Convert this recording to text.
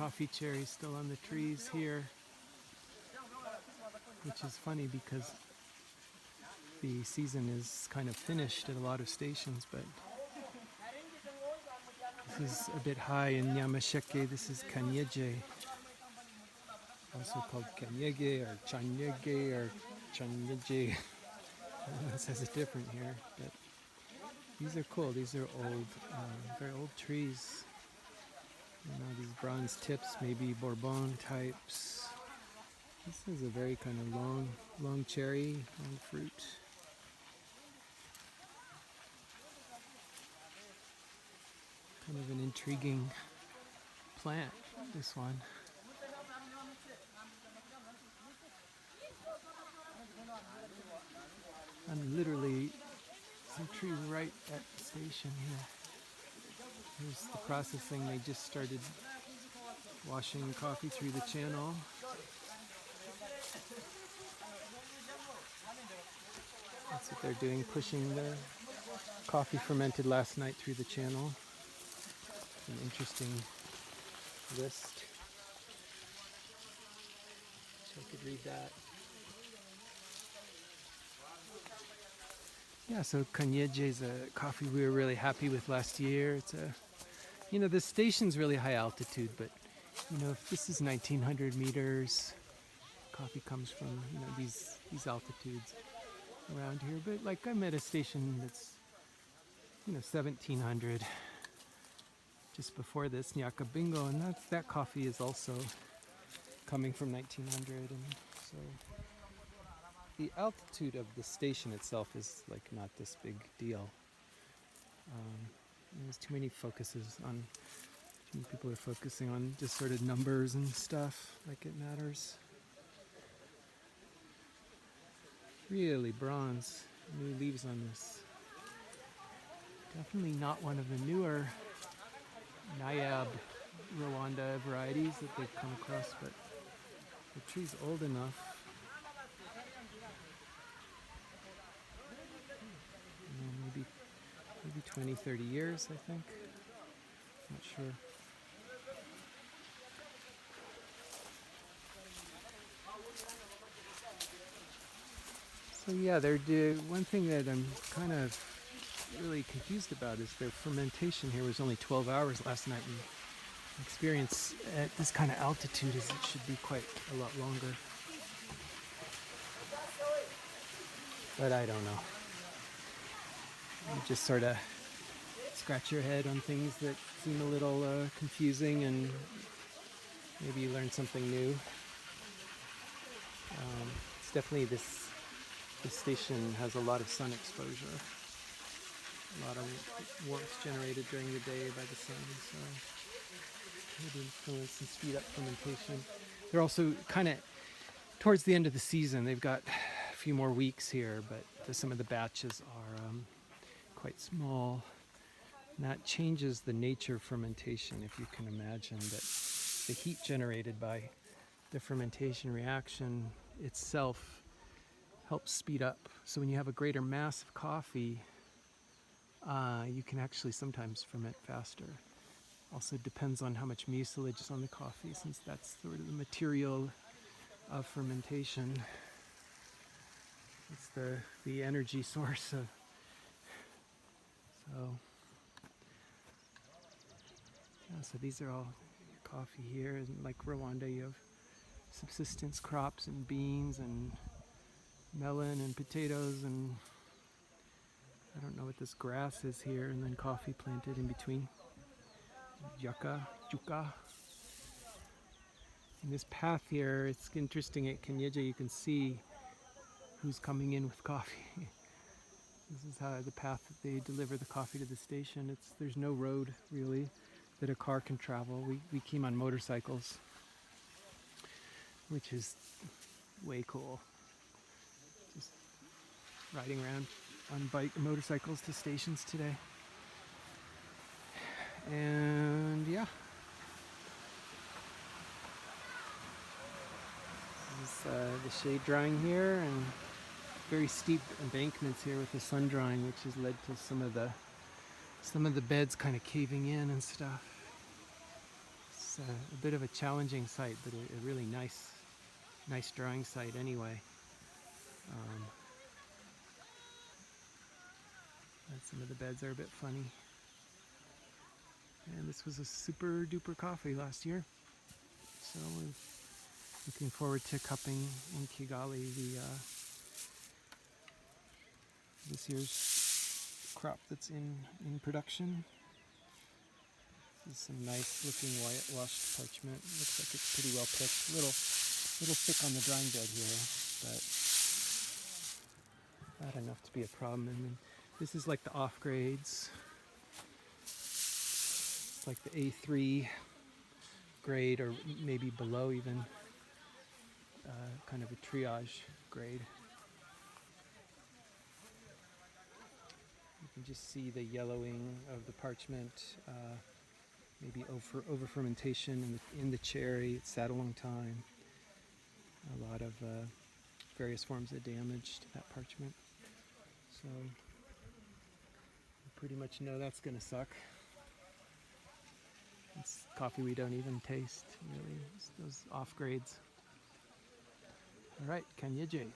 coffee cherries still on the trees here, which is funny because the season is kind of finished at a lot of stations, but this is a bit high in Yamasheke. This is Kanyeje, also called Kanyege or Chanyege or Chanyeje. It says it different here, but these are cool. These are old, very old trees. You know, these bronze tips, maybe Bourbon types. This is a very kind of long cherry, long fruit. Kind of an intriguing plant, this one. And literally some trees right at the station here. Here's the processing. They just started washing coffee through the channel. That's what they're doing, pushing the coffee fermented last night through the channel. An interesting list. Wish I could read that. Yeah, so Kanyeje is a coffee we were really happy with last year. It's a, you know, the station's really high altitude, but you know, if this is 1900 meters, coffee comes from, you know, these altitudes around here. But like I'm at a station that's, you know, 1700 just before this, Nyakabingo, and that coffee is also coming from 1900, and so the altitude of the station itself is like not this big deal. There's too many focuses on, too many people are focusing on just sort of numbers and stuff like it matters. Really bronze, new leaves on this. Definitely not one of the newer Nayab Rwanda varieties that they've come across, but the tree's old enough. Maybe 20, 30 years, I think. Not sure. So yeah, one thing that I'm kind of really confused about is their fermentation here was only 12 hours last night, and the experience at this kind of altitude is it should be quite a lot longer. But I don't know. You just sort of scratch your head on things that seem a little confusing, and maybe you learn something new. It's definitely this station has a lot of sun exposure, a lot of warmth generated during the day by the sun, so it would influence and speed up fermentation. They're also kind of towards the end of the season. They've got a few more weeks here, but some of the batches are quite small. And that changes the nature of fermentation, if you can imagine that the heat generated by the fermentation reaction itself helps speed up. So when you have a greater mass of coffee, you can actually sometimes ferment faster. Also depends on how much mucilage is on the coffee, since that's sort of the material of fermentation. It's the energy source of, so these are all coffee here. And like Rwanda, you have subsistence crops and beans and melon and potatoes, and I don't know what this grass is here, and then coffee planted in between. Yucca, juca. And this path here, it's interesting at Kanyeje, you can see who's coming in with coffee. This is how the path that they deliver the coffee to the station. There's no road really that a car can travel. We came on motorcycles, which is way cool. Just riding around on motorcycles to stations today. And yeah, this is the shade drying here, and very steep embankments here with the sun drying, which has led to some of the beds kind of caving in and stuff. So a bit of a challenging site, but a really nice drawing site anyway. And some of the beds are a bit funny. And this was a super duper coffee last year, so we're looking forward to cupping in Kigali this year's crop that's in production. This is some nice looking whitewashed parchment. Looks like it's pretty well picked. Little thick on the drying bed here, but not enough to be a problem. And then this is like the off grades. It's like the A3 grade, or maybe below even, kind of a triage grade. You can just see the yellowing of the parchment, maybe over fermentation in the cherry. It sat a long time. A lot of various forms of damage to that parchment. So you pretty much know that's going to suck. It's coffee we don't even taste, really. It's those off grades. All right, Kanye J.